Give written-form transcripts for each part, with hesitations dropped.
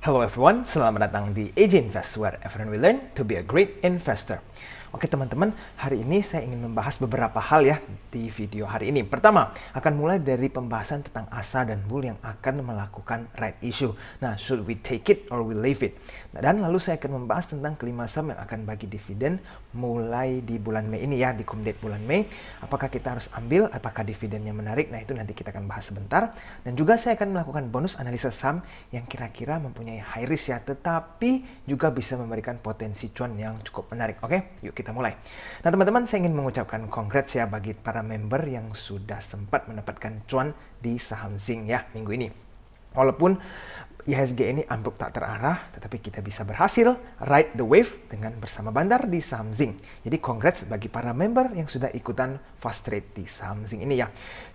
Hello everyone, selamat datang di AJ Invest, where everyone will learn to be a great investor. Oke teman-teman, hari ini saya ingin membahas beberapa hal ya di video hari ini. Pertama, akan mulai dari pembahasan tentang ASA dan bull yang akan melakukan right issue. Nah, should we take it or we leave it? Nah, dan lalu saya akan membahas tentang kelima saham yang akan bagi dividen mulai di bulan Mei ini ya, di cum date bulan Mei. Apakah kita harus ambil, apakah dividennya menarik? Nah, itu nanti kita akan bahas sebentar. Dan juga saya akan melakukan bonus analisa saham yang kira-kira mempunyai high risk ya, tetapi juga bisa memberikan potensi cuan yang cukup menarik. Oke, yuk kita mulai. Nah teman-teman, saya ingin mengucapkan congrats ya bagi para member yang sudah sempat mendapatkan cuan di saham Zing ya minggu ini. Walaupun IHSG ini ambruk tak terarah, tetapi kita bisa berhasil ride the wave dengan bersama Bandar di saham Zing. Jadi congrats bagi para member yang sudah ikutan fast trade di saham Zing ini ya.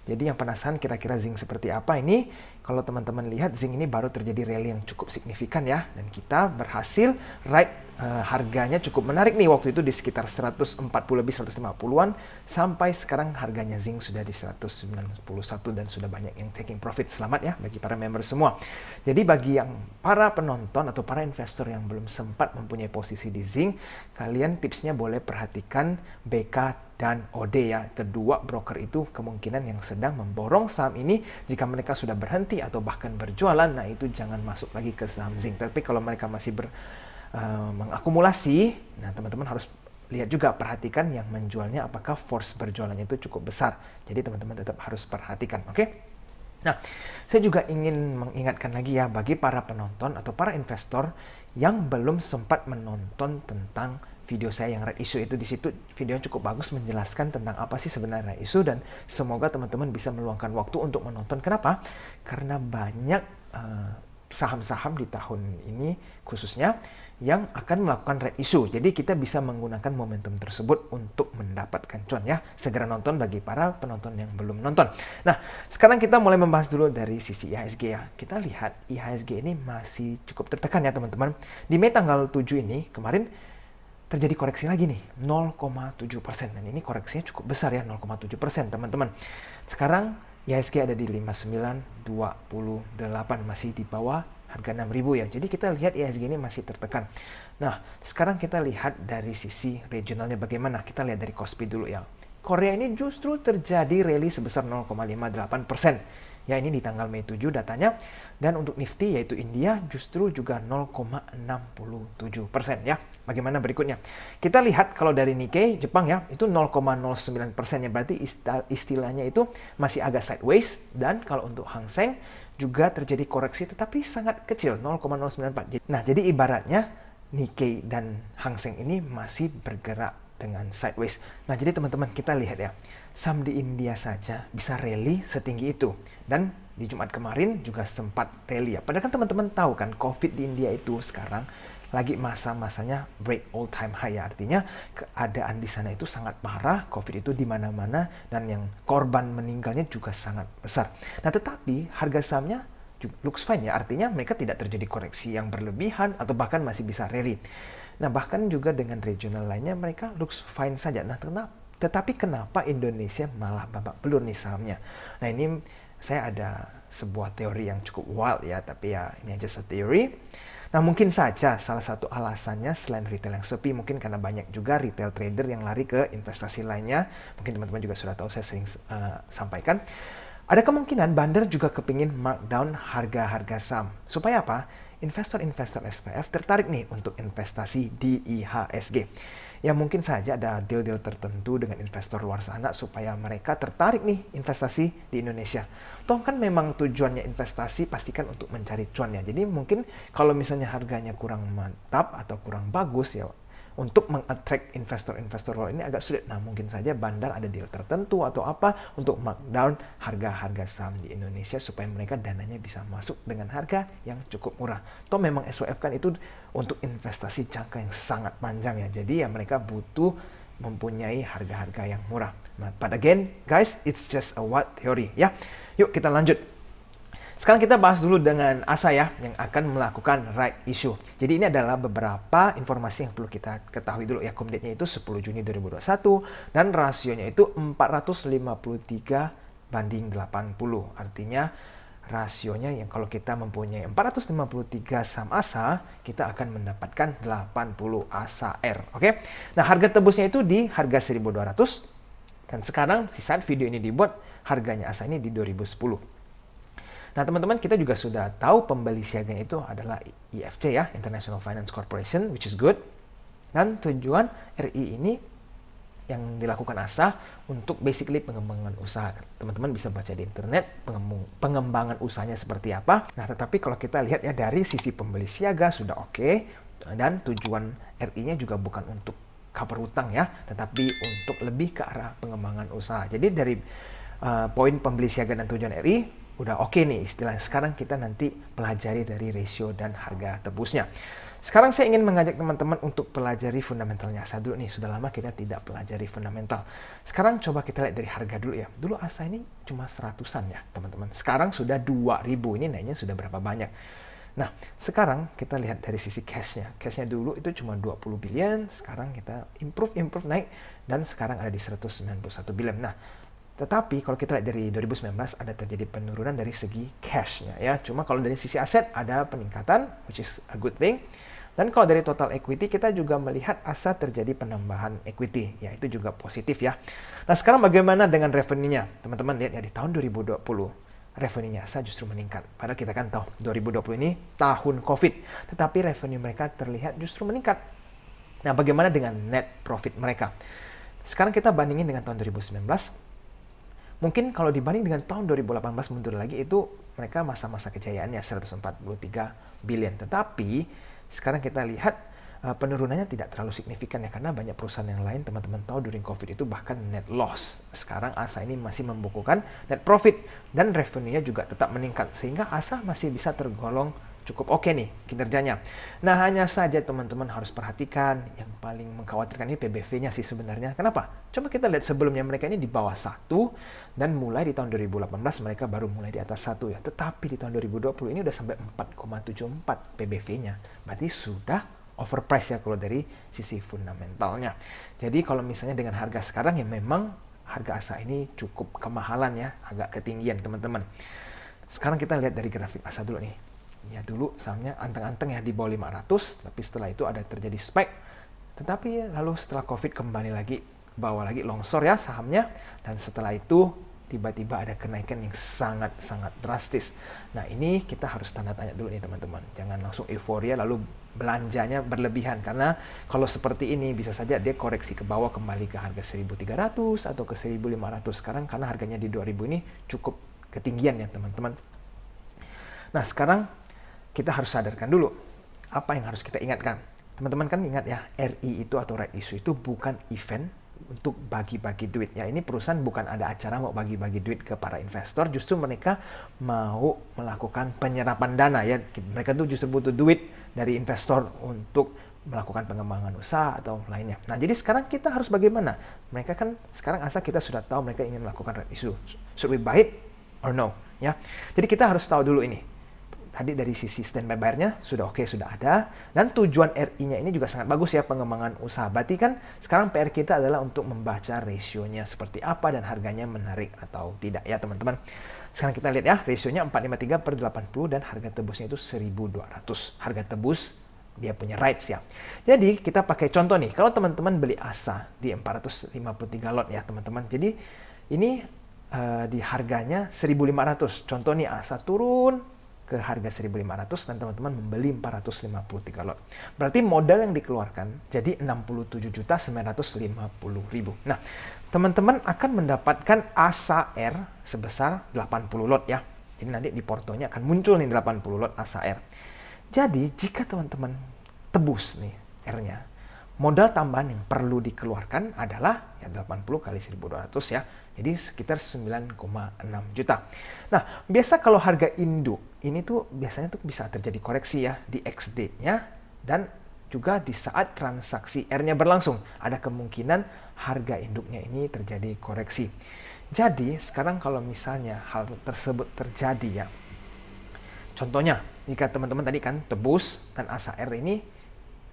Jadi yang penasaran kira-kira Zing seperti apa ini? Kalau teman-teman lihat, Zing ini baru terjadi rally yang cukup signifikan ya. Dan kita berhasil ride harganya cukup menarik nih. Waktu itu di sekitar 140 lebih 150-an. Sampai sekarang harganya Zing sudah di 191 dan sudah banyak yang taking profit. Selamat ya bagi para member semua. Jadi bagi yang para penonton atau para investor yang belum sempat mempunyai posisi di Zing, kalian tipsnya boleh perhatikan BK dan OD ya. Kedua broker itu kemungkinan yang sedang memborong saham ini. Jika mereka sudah berhenti atau bahkan berjualan, nah itu jangan masuk lagi ke saham Zing. Tapi kalau mereka masih mengakumulasi, nah teman-teman harus lihat juga, perhatikan yang menjualnya apakah force berjualannya itu cukup besar. Jadi teman-teman tetap harus perhatikan, oke? Nah, saya juga ingin mengingatkan lagi ya bagi para penonton atau para investor yang belum sempat menonton tentang video saya yang right issue itu. Di situ video yang cukup bagus menjelaskan tentang apa sih sebenarnya right issue, dan semoga teman-teman bisa meluangkan waktu untuk menonton. Kenapa? Karena banyak saham-saham di tahun ini khususnya yang akan melakukan right issue. Jadi kita bisa menggunakan momentum tersebut untuk mendapatkan cuan ya. Segera nonton bagi para penonton yang belum nonton. Nah, sekarang kita mulai membahas dulu dari sisi IHSG ya. Kita lihat IHSG ini masih cukup tertekan ya teman-teman. Di Mei tanggal 7 ini kemarin terjadi koreksi lagi nih, 0,7%. Dan ini koreksinya cukup besar ya, 0,7% teman-teman. Sekarang IHSG ada di 59.28, masih di bawah harga 6.000 ya. Jadi kita lihat IHSG ini masih tertekan. Nah, sekarang kita lihat dari sisi regionalnya bagaimana. Kita lihat dari Kospi dulu ya. Korea ini justru terjadi rally sebesar 0,58%. Ya, ini di tanggal Mei 7 datanya. Dan untuk Nifty yaitu India justru juga 0,67% ya. Bagaimana berikutnya? Kita lihat kalau dari Nikkei Jepang ya, itu 0,09% ya. Berarti istilahnya itu masih agak sideways. Dan kalau untuk Hang Seng juga terjadi koreksi tetapi sangat kecil, 0,094. Nah, jadi ibaratnya Nikkei dan Hang Seng ini masih bergerak dengan sideways. Nah, jadi teman-teman kita lihat ya, saham di India saja bisa rally setinggi itu. Dan di Jumat kemarin juga sempat rally ya. Padahal kan teman-teman tahu kan, COVID di India itu sekarang lagi masa-masanya break all time high ya. Artinya keadaan di sana itu sangat parah, COVID itu di mana-mana, dan yang korban meninggalnya juga sangat besar. Nah, tetapi harga sahamnya looks fine ya. Artinya mereka tidak terjadi koreksi yang berlebihan atau bahkan masih bisa rally. Nah, bahkan juga dengan regional lainnya mereka looks fine saja. Nah, tetapi kenapa Indonesia malah babak belur nih sahamnya? Nah, ini saya ada sebuah teori yang cukup wild ya, tapi ya ini aja teori. Nah, mungkin saja salah satu alasannya selain retail yang sepi, mungkin karena banyak juga retail trader yang lari ke investasi lainnya. Mungkin teman-teman juga sudah tahu, saya sering sampaikan. Ada kemungkinan Bandar juga kepingin markdown harga-harga saham. Supaya apa? Investor-investor SPF tertarik nih untuk investasi di IHSG. Ya mungkin saja ada deal-deal tertentu dengan investor luar sana supaya mereka tertarik nih investasi di Indonesia. Toh kan memang tujuannya investasi pastikan untuk mencari cuan ya. Jadi mungkin kalau misalnya harganya kurang mantap atau kurang bagus ya, untuk meng-attract investor-investor luar ini agak sulit. Nah, mungkin saja Bandar ada deal tertentu atau apa untuk markdown harga-harga saham di Indonesia supaya mereka dananya bisa masuk dengan harga yang cukup murah. Toh memang SWF kan itu untuk investasi jangka yang sangat panjang ya. Jadi ya mereka butuh mempunyai harga-harga yang murah. Nah, but again, guys, it's just a wild theory ya. Yuk kita lanjut. Sekarang kita bahas dulu dengan ASA ya, yang akan melakukan right issue. Jadi ini adalah beberapa informasi yang perlu kita ketahui dulu ya. Cum date-nya itu 10 Juni 2021 dan rasionya itu 453 banding 80. Artinya rasionya yang kalau kita mempunyai 453 saham ASA, kita akan mendapatkan 80 ASA R. Oke. Nah, harga tebusnya itu di harga 1.200 dan sekarang di saat video ini dibuat harganya ASA ini di 2010. Nah, teman-teman, kita juga sudah tahu pembeli siaganya itu adalah IFC ya, International Finance Corporation, which is good. Dan tujuan RI ini yang dilakukan ASA untuk basically pengembangan usaha. Teman-teman bisa baca di internet pengembangan usahanya seperti apa. Nah, tetapi kalau kita lihat ya dari sisi pembeli siaga sudah oke, dan tujuan RI-nya juga bukan untuk cover hutang ya, tetapi untuk lebih ke arah pengembangan usaha. Jadi dari poin pembeli siaga dan tujuan RI udah oke nih istilahnya. Sekarang kita nanti pelajari dari ratio dan harga tebusnya. Sekarang saya ingin mengajak teman-teman untuk pelajari fundamentalnya ASA dulu nih. Sudah lama kita tidak pelajari fundamental. Sekarang coba kita lihat dari harga dulu ya. Dulu ASA ini cuma 100-an ya teman-teman. Sekarang sudah 2.000. Ini naiknya sudah berapa banyak. Nah, sekarang kita lihat dari sisi cash-nya. Cash-nya dulu itu cuma 20 billion. Sekarang kita improve naik. Dan sekarang ada di 191 billion. Nah, tetapi kalau kita lihat dari 2019 ada terjadi penurunan dari segi cash-nya ya. Cuma kalau dari sisi aset ada peningkatan, which is a good thing. Dan kalau dari total equity, kita juga melihat ASA terjadi penambahan equity. Ya, itu juga positif ya. Nah, sekarang bagaimana dengan revenue-nya? Teman-teman lihat ya, di tahun 2020, revenue-nya ASA justru meningkat. Padahal kita kan tahu, 2020 ini tahun COVID. Tetapi revenue mereka terlihat justru meningkat. Nah, bagaimana dengan net profit mereka? Sekarang kita bandingin dengan tahun 2019. Mungkin kalau dibanding dengan tahun 2018 mundur lagi, itu mereka masa-masa kejayaannya 143 billion. Tetapi sekarang kita lihat penurunannya tidak terlalu signifikan ya, karena banyak perusahaan yang lain teman-teman tahu during COVID itu bahkan net loss. Sekarang ASA ini masih membukukan net profit dan revenue-nya juga tetap meningkat, sehingga ASA masih bisa tergolong cukup oke nih kinerjanya. Nah, hanya saja teman-teman harus perhatikan yang paling mengkhawatirkan ini PBV-nya sih sebenarnya. Kenapa? Coba kita lihat sebelumnya mereka ini di bawah 1 dan mulai di tahun 2018 mereka baru mulai di atas 1 ya. Tetapi di tahun 2020 ini udah sampai 4,74 PBV-nya. Berarti sudah overpriced ya kalau dari sisi fundamentalnya. Jadi kalau misalnya dengan harga sekarang ya memang harga ASA ini cukup kemahalan ya, agak ketinggian teman-teman. Sekarang kita lihat dari grafik ASA dulu nih. Ya dulu sahamnya anteng-anteng ya di bawah 500, tapi setelah itu ada terjadi spike. Tetapi lalu setelah COVID kembali lagi ke bawah lagi, longsor ya sahamnya, dan setelah itu tiba-tiba ada kenaikan yang sangat-sangat drastis. Nah, ini kita harus tanda tanya dulu nih teman-teman. Jangan langsung euforia lalu belanjanya berlebihan, karena kalau seperti ini bisa saja dia koreksi ke bawah kembali ke harga 1.300 atau ke 1.500 sekarang, karena harganya di 2.000 ini cukup ketinggian ya teman-teman. Nah, sekarang kita harus sadarkan dulu apa yang harus kita ingatkan. Teman-teman kan ingat ya, RI itu atau right issue itu bukan event untuk bagi-bagi duit. Ya, ini perusahaan bukan ada acara mau bagi-bagi duit ke para investor, justru mereka mau melakukan penyerapan dana ya. Mereka tuh justru butuh duit dari investor untuk melakukan pengembangan usaha atau lainnya. Nah, jadi sekarang kita harus bagaimana? Mereka kan sekarang ASA kita sudah tahu mereka ingin melakukan right issue. Should we buy it or no? Ya. Jadi kita harus tahu dulu ini. Tadi dari sisi standby buyer-nya sudah oke, sudah ada. Dan tujuan RI-nya ini juga sangat bagus ya, pengembangan usaha. Berarti kan sekarang PR kita adalah untuk membaca rasionya seperti apa dan harganya menarik atau tidak ya teman-teman. Sekarang kita lihat ya, rasionya 453/80 dan harga tebusnya itu 1.200. Harga tebus dia punya rights ya. Jadi kita pakai contoh nih, kalau teman-teman beli ASA di 453 lot ya teman-teman. Jadi ini di harganya 1.500. Contoh nih ASA turun ke harga 1.500 dan teman-teman membeli 453 lot. Berarti modal yang dikeluarkan jadi 67.950.000. Nah, teman-teman akan mendapatkan ASA R sebesar 80 lot ya. Jadi nanti di portonya akan muncul nih 80 lot ASA R. Jadi jika teman-teman tebus nih R-nya, modal tambahan yang perlu dikeluarkan adalah ya 80 kali 1.200 ya. Jadi sekitar 9,6 juta. Nah, biasa kalau harga induk ini tuh biasanya tuh bisa terjadi koreksi ya di X-date-nya dan juga di saat transaksi R-nya berlangsung. Ada kemungkinan harga induknya ini terjadi koreksi. Jadi, sekarang kalau misalnya hal tersebut terjadi ya. Contohnya, jika teman-teman tadi kan tebus dan ASA R ini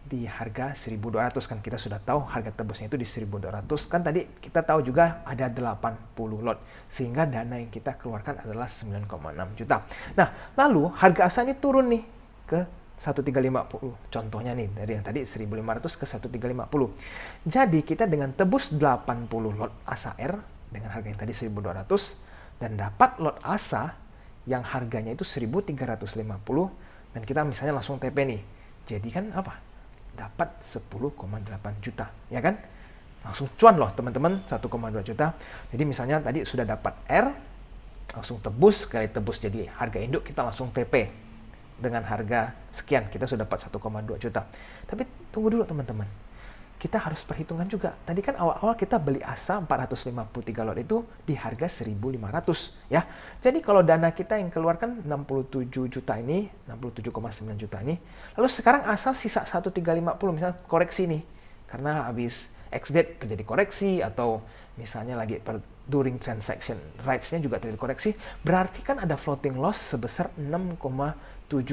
di harga 1.200 kan, kita sudah tahu harga tebusnya itu di 1.200 kan, tadi kita tahu juga ada 80 lot sehingga dana yang kita keluarkan adalah 9,6 juta. Nah, lalu harga asa ini turun nih ke 1.350. Contohnya nih dari yang tadi 1.500 ke 1.350. Jadi kita dengan tebus 80 lot asa R dengan harga yang tadi 1.200 dan dapat lot asa yang harganya itu 1.350 dan kita misalnya langsung TP nih. Jadi kan apa? Dapat 10,8 juta, ya kan? Langsung cuan loh teman-teman, 1,2 juta. Jadi misalnya tadi sudah dapat R, langsung tebus, kali tebus jadi harga induk, kita langsung TP. Dengan harga sekian, kita sudah dapat 1,2 juta. Tapi tunggu dulu teman-teman. Kita harus perhitungan juga. Tadi kan awal-awal kita beli asa 453 lot itu di harga 1.500 ya. Jadi kalau dana kita yang keluarkan 67 juta ini, 67,9 juta ini, lalu sekarang asa sisa 1.350 misalnya koreksi nih. Karena habis ex-date terjadi koreksi atau misalnya lagi during transaction rights-nya juga terjadi koreksi, berarti kan ada floating loss sebesar 6,7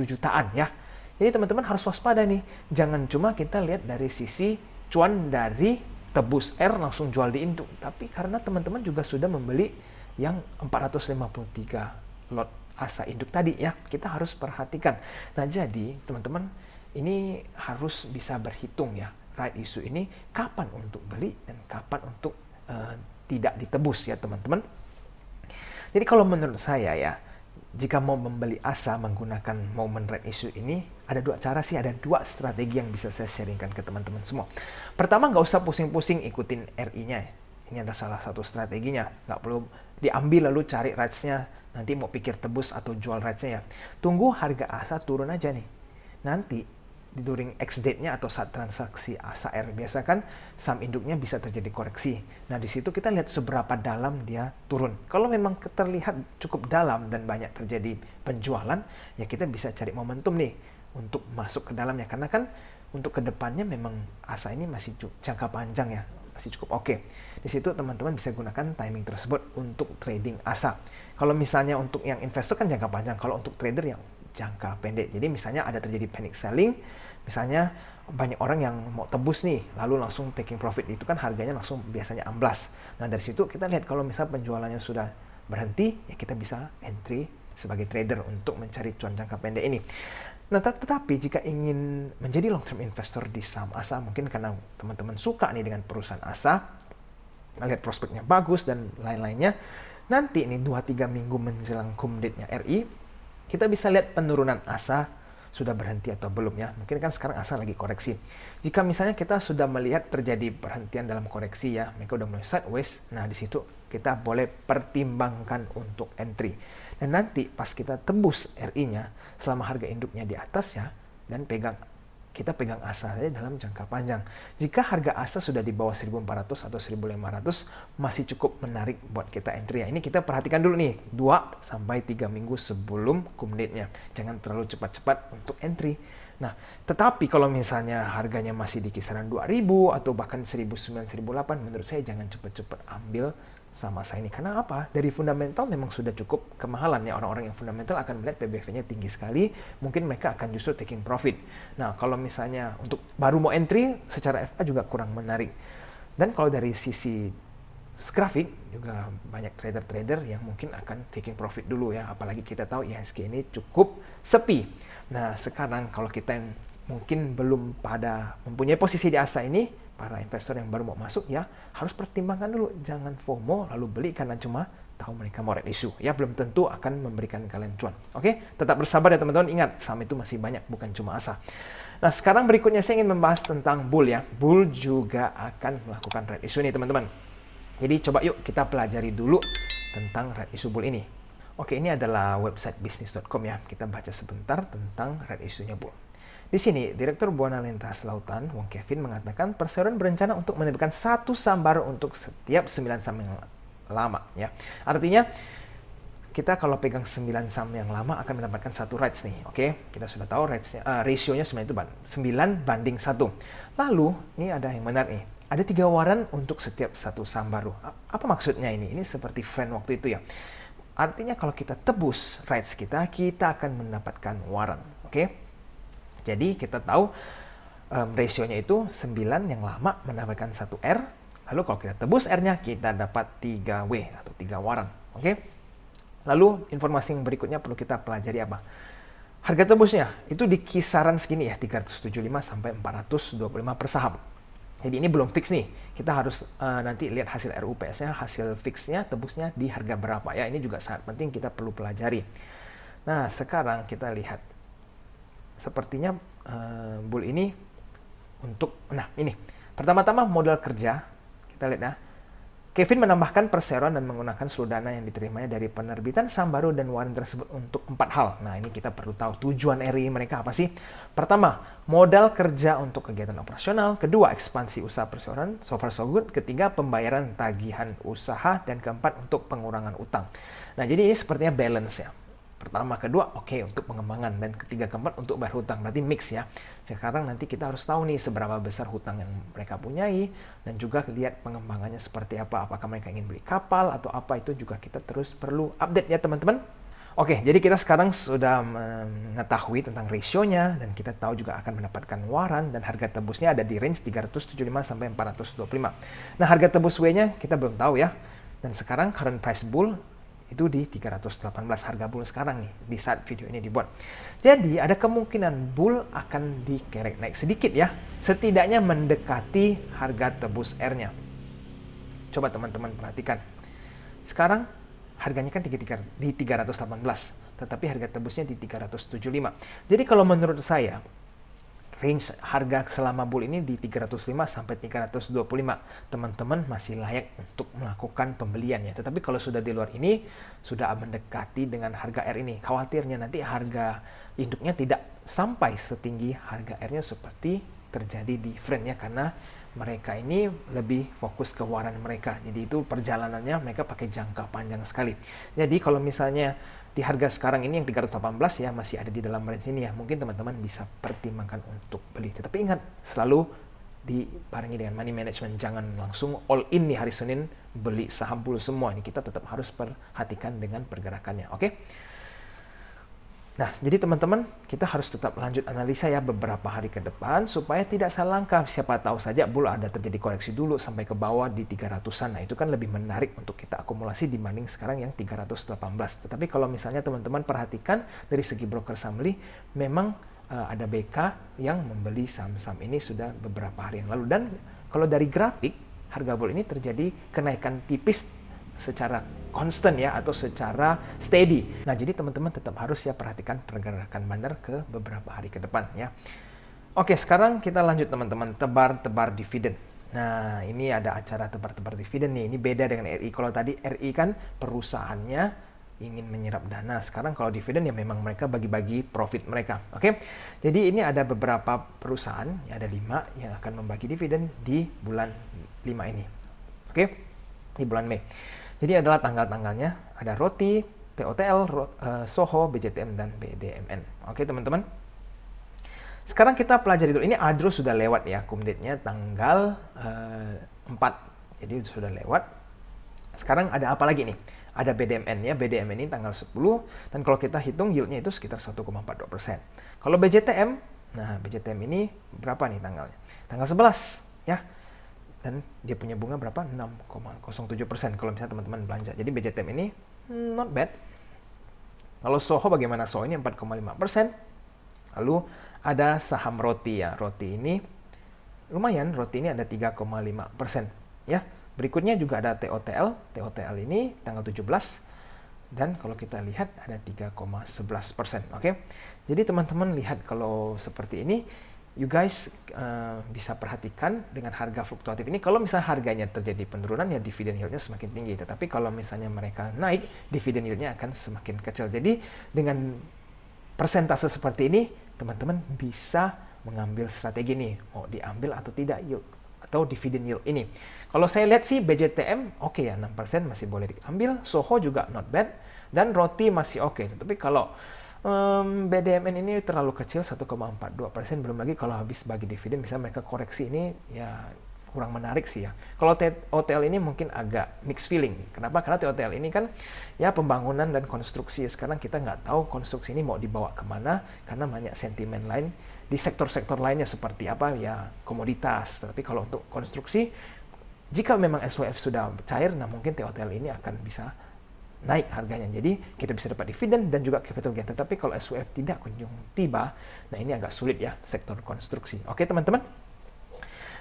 jutaan ya. Jadi teman-teman harus waspada nih. Jangan cuma kita lihat dari sisi cuan dari tebus R langsung jual di induk, tapi karena teman-teman juga sudah membeli yang 453 lot asa induk tadi ya, kita harus perhatikan. Nah jadi teman-teman ini harus bisa berhitung ya, right issue ini kapan untuk beli dan kapan untuk tidak ditebus ya teman-teman. Jadi kalau menurut saya ya, jika mau membeli asa menggunakan momen right issue ini, ada dua cara sih, ada dua strategi yang bisa saya sharingkan ke teman-teman semua. Pertama, nggak usah pusing-pusing ikutin RI-nya. Ini adalah salah satu strateginya. Nggak perlu diambil lalu cari rights-nya, nanti mau pikir tebus atau jual rights-nya ya. Tunggu harga asa turun aja nih. Nanti during ex-date-nya atau saat transaksi asa R, biasa kan saham induknya bisa terjadi koreksi. Nah, di situ kita lihat seberapa dalam dia turun. Kalau memang terlihat cukup dalam dan banyak terjadi penjualan, ya kita bisa cari momentum nih untuk masuk ke dalamnya. Karena kan untuk kedepannya memang asa ini masih jangka panjang ya, masih cukup oke. Di situ teman-teman bisa gunakan timing tersebut untuk trading asa. Kalau misalnya untuk yang investor kan jangka panjang, kalau untuk trader yang jangka pendek. Jadi misalnya ada terjadi panic selling, misalnya banyak orang yang mau tebus nih, lalu langsung taking profit, itu kan harganya langsung biasanya amblas. Nah dari situ kita lihat kalau misal penjualannya sudah berhenti, ya kita bisa entry sebagai trader untuk mencari cuan jangka pendek ini. Nah tetapi jika ingin menjadi long term investor di saham asa, mungkin karena teman-teman suka nih dengan perusahaan asa, melihat prospeknya bagus dan lain-lainnya, nanti ini 2-3 minggu menjelang cum date-nya RI, kita bisa lihat penurunan asa sudah berhenti atau belum ya. Mungkin kan sekarang asa lagi koreksi. Jika misalnya kita sudah melihat terjadi perhentian dalam koreksi ya, mereka udah mulai sideways, nah di situ kita boleh pertimbangkan untuk entry. Dan nanti pas kita tembus RI-nya, selama harga induknya di atas ya, dan kita pegang asa saja dalam jangka panjang. Jika harga asa sudah di bawah 1.400 atau 1.500, masih cukup menarik buat kita entry ya. Ini kita perhatikan dulu nih, 2-3 minggu sebelum cum date-nya. Jangan terlalu cepat-cepat untuk entry. Nah, tetapi kalau misalnya harganya masih di kisaran 2.000 atau bahkan 1.900, 1.800, menurut saya jangan cepat-cepat ambil sama saya ini. Karena apa? Dari fundamental memang sudah cukup kemahalan ya. Orang-orang yang fundamental akan melihat PBV-nya tinggi sekali, mungkin mereka akan justru taking profit. Nah, kalau misalnya untuk baru mau entry, secara FA juga kurang menarik. Dan kalau dari sisi grafik, juga banyak trader-trader yang mungkin akan taking profit dulu ya. Apalagi kita tahu IHSG ini cukup sepi. Nah, sekarang kalau kita yang mungkin belum pada mempunyai posisi di asa ini, para investor yang baru mau masuk ya harus pertimbangkan dulu, jangan FOMO lalu beli karena cuma tahu mereka mau red issue ya, belum tentu akan memberikan kalian cuan. Oke, tetap bersabar ya teman-teman, ingat saham itu masih banyak, bukan cuma asa. Nah sekarang berikutnya saya ingin membahas tentang bull ya. Bull juga akan melakukan red issue nih teman-teman. Jadi coba yuk kita pelajari dulu tentang red issue bull ini. Oke, ini adalah website bisnis.com ya, kita baca sebentar tentang red issue-nya bull. Di sini, Direktur Buana Lintas Lautan, Wong Kevin, mengatakan perseroan berencana untuk menerbitkan 1 saham baru untuk setiap 9 saham yang lama. Ya. Artinya, kita kalau pegang 9 saham yang lama akan mendapatkan 1 rights nih. Oke, kita sudah tahu ratio-nya sebenarnya itu 9:1. Lalu, ini ada yang menarik nih. Ada 3 waran untuk setiap 1 saham baru. Apa maksudnya ini? Ini seperti friend waktu itu ya. Artinya kalau kita tebus rights kita akan mendapatkan waran. Oke. Jadi kita tahu rasionya itu 9 yang lama mendapatkan 1R. Lalu kalau kita tebus R-nya, kita dapat 3W atau 3 waran. Oke? Lalu informasi yang berikutnya perlu kita pelajari apa? Harga tebusnya itu di kisaran segini ya, 375 sampai 425 per saham. Jadi ini belum fix nih. Kita harus nanti lihat hasil RUPS-nya, hasil fixnya, tebusnya di harga berapa ya. Ini juga sangat penting kita perlu pelajari. Nah, sekarang kita lihat. Sepertinya bull ini nah ini. Pertama-tama modal kerja. Kita lihat ya. Kevin menambahkan perseroan dan menggunakan seluruh dana yang diterimanya dari penerbitan saham baru dan waran tersebut untuk 4 hal. Nah, ini kita perlu tahu tujuan RI mereka apa sih. Pertama, modal kerja untuk kegiatan operasional. Kedua, ekspansi usaha perseroan, so far so good. Ketiga, pembayaran tagihan usaha. Dan keempat, untuk pengurangan utang. Nah, jadi ini sepertinya balance ya. Pertama, kedua, oke, untuk pengembangan. Dan ketiga, keempat, untuk bayar hutang. Berarti mix ya. Sekarang nanti kita harus tahu nih seberapa besar hutang yang mereka punyai. Dan juga lihat pengembangannya seperti apa. Apakah mereka ingin beli kapal atau apa, itu juga kita terus perlu update ya teman-teman. Oke, jadi kita sekarang sudah mengetahui tentang rasionya. Dan kita tahu juga akan mendapatkan waran. Dan harga tebusnya ada di range 375 sampai 425. Nah, harga tebus W-nya kita belum tahu ya. Dan sekarang current price bull itu di 318 harga bull sekarang nih di saat video ini dibuat. Jadi ada kemungkinan bull akan dikerek naik sedikit ya, setidaknya mendekati harga tebus R-nya. Coba teman-teman perhatikan. Sekarang harganya kan di 318, tetapi harga tebusnya di 375. Jadi kalau menurut saya range harga selama bull ini di 305 sampai 325. Teman-teman masih layak untuk melakukan pembelian ya. Tetapi kalau sudah di luar ini, sudah mendekati dengan harga R ini. Khawatirnya nanti harga induknya tidak sampai setinggi harga R-nya seperti terjadi di Friend ya. Karena mereka ini lebih fokus ke waran mereka. Jadi itu perjalanannya mereka pakai jangka panjang sekali. Jadi kalau misalnya di harga sekarang ini yang 318 ya masih ada di dalam range ini ya. Mungkin teman-teman bisa pertimbangkan untuk beli. Tetapi ingat, selalu dibarengi dengan money management. Jangan langsung all in nih hari Senin beli saham bull semua. Ini kita tetap harus perhatikan dengan pergerakannya. Oke? Nah, jadi teman-teman, kita harus tetap lanjut analisa ya beberapa hari ke depan supaya tidak salah langkah. Siapa tahu saja bull ada terjadi koreksi dulu sampai ke bawah di 300-an. Nah, itu kan lebih menarik untuk kita akumulasi dibanding sekarang yang 318. Tetapi kalau misalnya teman-teman perhatikan dari segi broker saham beli, memang ada BK yang membeli saham-saham ini sudah beberapa hari yang lalu. Dan kalau dari grafik, harga bull ini terjadi kenaikan tipis secara konstan ya atau secara steady. Nah, jadi teman-teman tetap harus ya perhatikan pergerakan bandar ke beberapa hari ke depan ya. Oke, sekarang kita lanjut teman-teman, tebar-tebar dividen. Nah, ini ada acara tebar-tebar dividen nih. Ini beda dengan RI. Kalau tadi RI kan perusahaannya ingin menyerap dana. Sekarang kalau dividen ya memang mereka bagi-bagi profit mereka. Oke. Jadi ini ada beberapa perusahaan, ya ada 5 yang akan membagi dividen di bulan 5 ini. Oke. Di bulan Mei. Jadi adalah tanggal-tanggalnya, ada Roti, TOTL, Soho, BJTM, dan BDMN. Oke teman-teman. Sekarang kita pelajari dulu. Ini Adro sudah lewat ya, cum date-nya tanggal 4. Jadi sudah lewat. Sekarang ada apa lagi nih? Ada BDMN ya, BDMN ini tanggal 10. Dan kalau kita hitung yield-nya itu sekitar 1,42%. Kalau BJTM, nah BJTM ini berapa nih tanggalnya? Tanggal 11 ya. Dan dia punya bunga berapa? 6,07% kalau misalnya teman-teman belanja. Jadi BJTM ini not bad. Kalau Soho bagaimana? Soho ini 4,5%. Lalu ada saham Roti ya. Roti ini lumayan. Roti ini ada 3,5% ya. Berikutnya juga ada TOTL. TOTL ini tanggal 17. Dan kalau kita lihat ada 3,11%. Oke. Jadi teman-teman lihat kalau seperti ini, you guys bisa perhatikan dengan harga fluktuatif ini. Kalau misalnya harganya terjadi penurunan, ya dividen yield-nya semakin tinggi. Tetapi kalau misalnya mereka naik, dividen yield-nya akan semakin kecil. Jadi dengan persentase seperti ini, teman-teman bisa mengambil strategi nih. Mau diambil atau tidak yield atau dividen yield ini. Kalau saya lihat sih BJTM oke ya, 6% masih boleh diambil. Soho juga not bad. Dan Roti masih oke. Tetapi kalau BDMN ini terlalu kecil, 1,42%. Belum lagi kalau habis bagi dividen, misalnya mereka koreksi ini, ya kurang menarik sih ya. Kalau hotel ini mungkin agak mixed feeling. Kenapa? Karena hotel ini kan ya pembangunan dan konstruksi. Sekarang kita nggak tahu konstruksi ini mau dibawa kemana karena banyak sentimen lain di sektor-sektor lainnya seperti apa ya komoditas. Tapi kalau untuk konstruksi, jika memang SWF sudah cair, nah mungkin hotel ini akan bisa naik harganya. Jadi kita bisa dapat dividen dan juga capital gain. Tetapi kalau SWF tidak kunjung tiba, nah ini agak sulit ya sektor konstruksi. Oke teman-teman.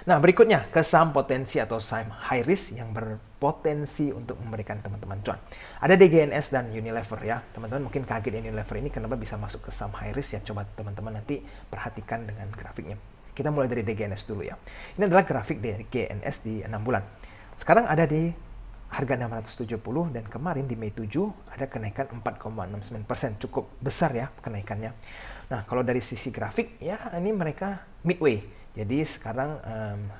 Nah berikutnya ke saham potensi atau saham high risk yang berpotensi untuk memberikan teman-teman cuan. Ada DGNS dan Unilever ya. Teman-teman mungkin kaget Unilever ini kenapa bisa masuk ke saham high risk ya. Coba teman-teman nanti perhatikan dengan grafiknya. Kita mulai dari DGNS dulu ya. Ini adalah grafik DGNS di 6 bulan. Sekarang ada di harga 670 dan kemarin di Mei 7 ada kenaikan 4,69%. Cukup besar ya kenaikannya. Nah kalau dari sisi grafik ya ini mereka midway. Jadi sekarang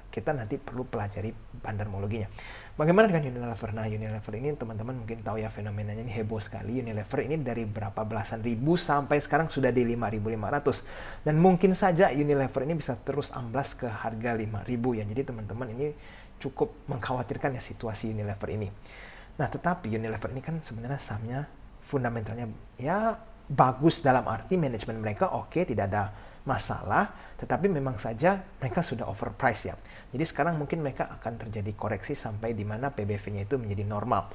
kita nanti perlu pelajari bandarmologinya. Bagaimana dengan Unilever? Nah Unilever ini teman-teman mungkin tahu ya fenomenanya ini heboh sekali. Unilever ini dari berapa belasan ribu sampai sekarang sudah di 5.500. Dan mungkin saja Unilever ini bisa terus amblas ke harga 5.000 ya. Jadi teman-teman ini cukup mengkhawatirkan ya situasi Unilever ini. Nah tetapi Unilever ini kan sebenarnya sahamnya fundamentalnya ya bagus dalam arti manajemen mereka oke, tidak ada masalah, tetapi memang saja mereka sudah overpriced ya. Jadi sekarang mungkin mereka akan terjadi koreksi sampai di mana PBV-nya itu menjadi normal.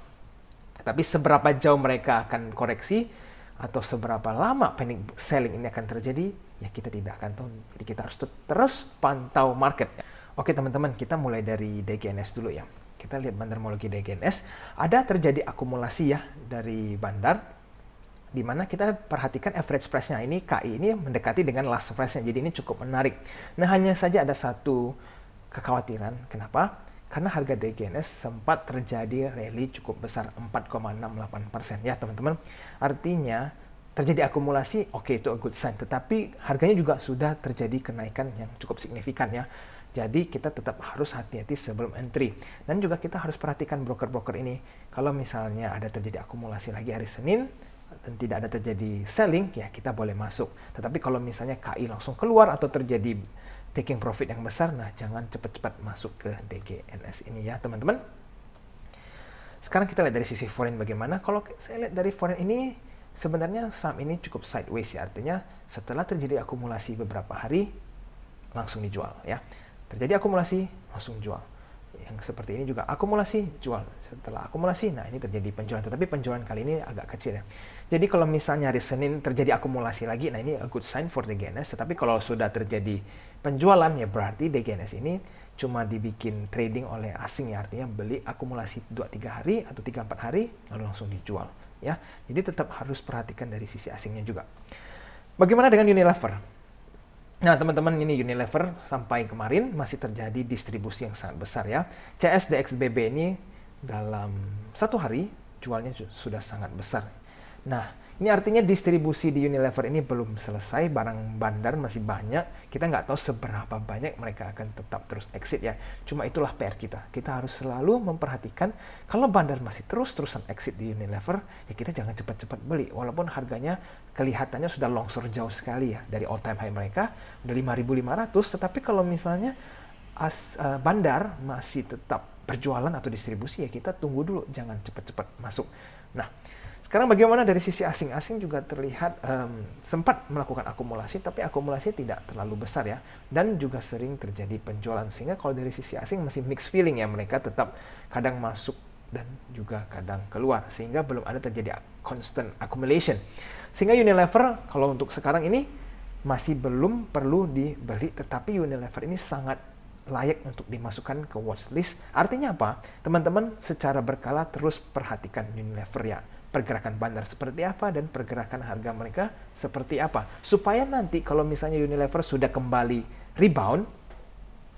Tapi seberapa jauh mereka akan koreksi atau seberapa lama panic selling ini akan terjadi, ya kita tidak akan tahu. Jadi kita harus terus pantau market. Oke teman-teman, kita mulai dari DGNS dulu ya. Kita lihat bandarmologi DGNS. Ada terjadi akumulasi ya dari bandar, di mana kita perhatikan average price-nya ini, KI ini mendekati dengan last price-nya. Jadi ini cukup menarik. Nah hanya saja ada satu kekhawatiran. Kenapa? Karena harga DGNS sempat terjadi rally cukup besar 4,68% ya teman-teman. Artinya terjadi akumulasi, oke itu a good sign. Tetapi harganya juga sudah terjadi kenaikan yang cukup signifikan ya. Jadi kita tetap harus hati-hati sebelum entry. Dan juga kita harus perhatikan broker-broker ini. Kalau misalnya ada terjadi akumulasi lagi hari Senin, dan tidak ada terjadi selling, ya kita boleh masuk. Tetapi kalau misalnya KI langsung keluar atau terjadi taking profit yang besar, nah jangan cepat-cepat masuk ke DGNS ini ya teman-teman. Sekarang kita lihat dari sisi foreign bagaimana. Kalau saya lihat dari foreign ini, sebenarnya saham ini cukup sideways ya. Artinya setelah terjadi akumulasi beberapa hari, langsung dijual ya. Terjadi akumulasi, langsung jual. Yang seperti ini juga akumulasi, jual. Setelah akumulasi, nah ini terjadi penjualan. Tetapi penjualan kali ini agak kecil ya. Jadi kalau misalnya hari Senin terjadi akumulasi lagi, nah ini a good sign for DGNS. Tetapi kalau sudah terjadi penjualan, ya berarti DGNS ini cuma dibikin trading oleh asing ya. Artinya beli akumulasi 2-3 hari atau 3-4 hari, lalu langsung dijual. Ya. Jadi tetap harus perhatikan dari sisi asingnya juga. Bagaimana dengan Unilever? Nah teman-teman ini Unilever sampai kemarin masih terjadi distribusi yang sangat besar ya. CSDXBB ini dalam satu hari jualnya sudah sangat besar. Nah ini artinya distribusi di Unilever ini belum selesai, barang bandar masih banyak. Kita nggak tahu seberapa banyak mereka akan tetap terus exit ya. Cuma itulah PR kita. Kita harus selalu memperhatikan kalau bandar masih terus-terusan exit di Unilever, ya kita jangan cepat-cepat beli. Walaupun harganya kelihatannya sudah longsor jauh sekali ya dari all time high mereka, udah 5.500. Tetapi kalau misalnya bandar masih tetap berjualan atau distribusi, ya kita tunggu dulu, jangan cepat-cepat masuk. Nah, sekarang bagaimana dari sisi asing? Asing juga terlihat sempat melakukan akumulasi, tapi akumulasi tidak terlalu besar ya. Dan juga sering terjadi penjualan. Sehingga kalau dari sisi asing masih mixed feeling ya. Mereka tetap kadang masuk dan juga kadang keluar. Sehingga belum ada terjadi constant accumulation. Sehingga Unilever kalau untuk sekarang ini masih belum perlu dibeli. Tetapi Unilever ini sangat layak untuk dimasukkan ke watchlist. Artinya apa? Teman-teman secara berkala terus perhatikan Unilever ya. Pergerakan bandar seperti apa dan pergerakan harga mereka seperti apa. Supaya nanti kalau misalnya Unilever sudah kembali rebound,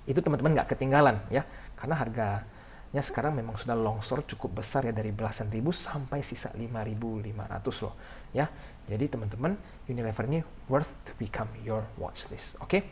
itu teman-teman nggak ketinggalan ya. Karena harganya sekarang memang sudah longsor cukup besar ya, dari belasan ribu sampai sisa 5.500 loh ya. Jadi teman-teman Unilever ini worth to become your watchlist. Oke?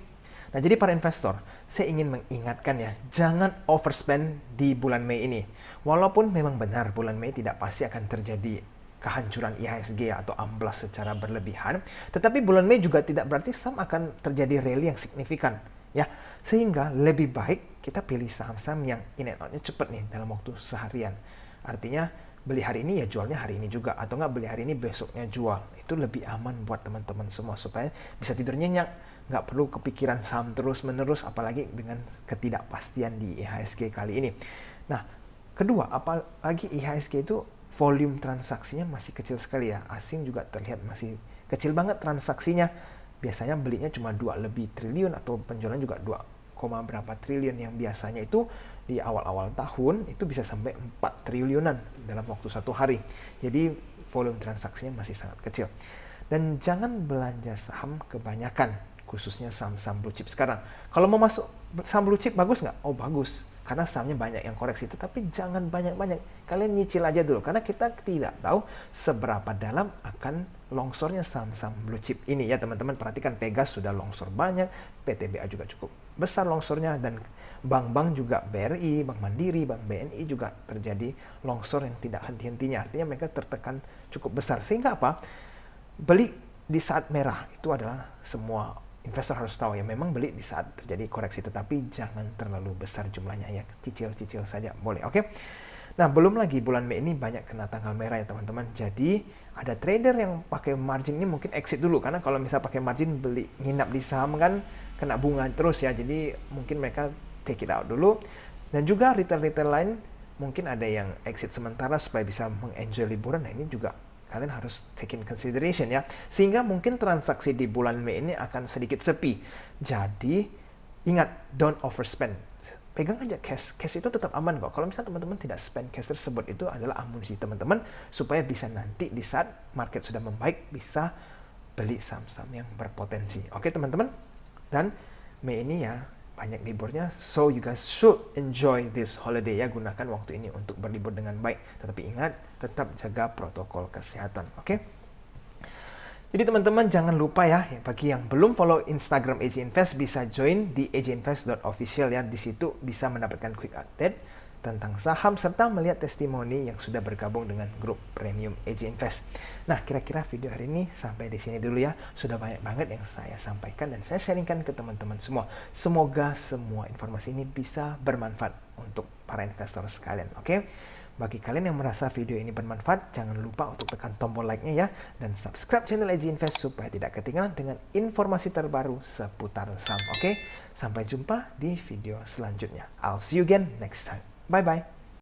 Nah jadi para investor, saya ingin mengingatkan ya, jangan overspend di bulan Mei ini. Walaupun memang benar bulan Mei tidak pasti akan terjadi kehancuran IHSG atau amblas secara berlebihan, tetapi bulan Mei juga tidak berarti saham akan terjadi rally yang signifikan. ya. Sehingga lebih baik kita pilih saham-saham yang in and out-nya cepat nih dalam waktu seharian. Artinya beli hari ini ya jualnya hari ini juga, atau nggak beli hari ini besoknya jual. Itu lebih aman buat teman-teman semua supaya bisa tidur nyenyak, nggak perlu kepikiran saham terus-menerus, apalagi dengan ketidakpastian di IHSG kali ini. Nah, kedua, apalagi IHSG itu volume transaksinya masih kecil sekali ya. Asing juga terlihat masih kecil banget transaksinya. Biasanya belinya cuma 2 lebih triliun atau penjualan juga 2, berapa triliun, yang biasanya itu di awal-awal tahun itu bisa sampai 4 triliunan dalam waktu satu hari. Jadi volume transaksinya masih sangat kecil. Dan jangan belanja saham kebanyakan, khususnya saham-saham blue chip sekarang. Kalau mau masuk saham blue chip bagus nggak? Oh bagus, karena sahamnya banyak yang koreksi. Tetapi jangan banyak-banyak. Kalian nyicil aja dulu, karena kita tidak tahu seberapa dalam akan longsornya saham-saham blue chip ini ya teman-teman. Perhatikan Pegas sudah longsor banyak, PTBA juga cukup besar longsornya, dan bank-bank juga BRI, Bank Mandiri, Bank BNI juga terjadi longsor yang tidak henti-hentinya. Artinya mereka tertekan cukup besar. Sehingga apa? Beli di saat merah itu adalah semua investor harus tahu ya, memang beli di saat terjadi koreksi, tetapi jangan terlalu besar jumlahnya ya, cicil-cicil saja boleh, oke? Nah, belum lagi bulan Mei ini banyak kena tanggal merah ya teman-teman. Jadi ada trader yang pakai margin ini mungkin exit dulu, karena kalau misal pakai margin beli nginap di saham kan kena bunga terus ya. Jadi mungkin mereka take it out dulu. Dan juga retail-retail lain mungkin ada yang exit sementara supaya bisa mengenjoy liburan. Nah, ini juga kalian harus take in consideration ya. Sehingga mungkin transaksi di bulan Mei ini akan sedikit sepi. Jadi ingat, don't overspend. Pegang aja cash. Cash itu tetap aman kok. Kalau misalnya teman-teman tidak spend cash tersebut, itu adalah amunisi teman-teman supaya bisa nanti di saat market sudah membaik bisa beli saham-saham yang berpotensi. Oke teman-teman? Dan Mei ini ya banyak liburnya, so you guys should enjoy this holiday ya. Gunakan waktu ini untuk berlibur dengan baik. Tetapi ingat, tetap jaga protokol kesehatan. Oke? Jadi teman-teman jangan lupa ya, bagi yang belum follow Instagram AJ Invest bisa join di ajinvest.official ya. Di situ bisa mendapatkan quick update tentang saham serta melihat testimoni yang sudah bergabung dengan grup premium AJ Invest. Nah, kira-kira video hari ini sampai di sini dulu ya. Sudah banyak banget yang saya sampaikan dan saya sharingkan ke teman-teman semua. Semoga semua informasi ini bisa bermanfaat untuk para investor sekalian. Oke? Bagi kalian yang merasa video ini bermanfaat, jangan lupa untuk tekan tombol like-nya ya, dan subscribe channel AJ Invest supaya tidak ketinggalan dengan informasi terbaru seputar saham. Oke, sampai jumpa di video selanjutnya. I'll see you again next time. Bye-bye.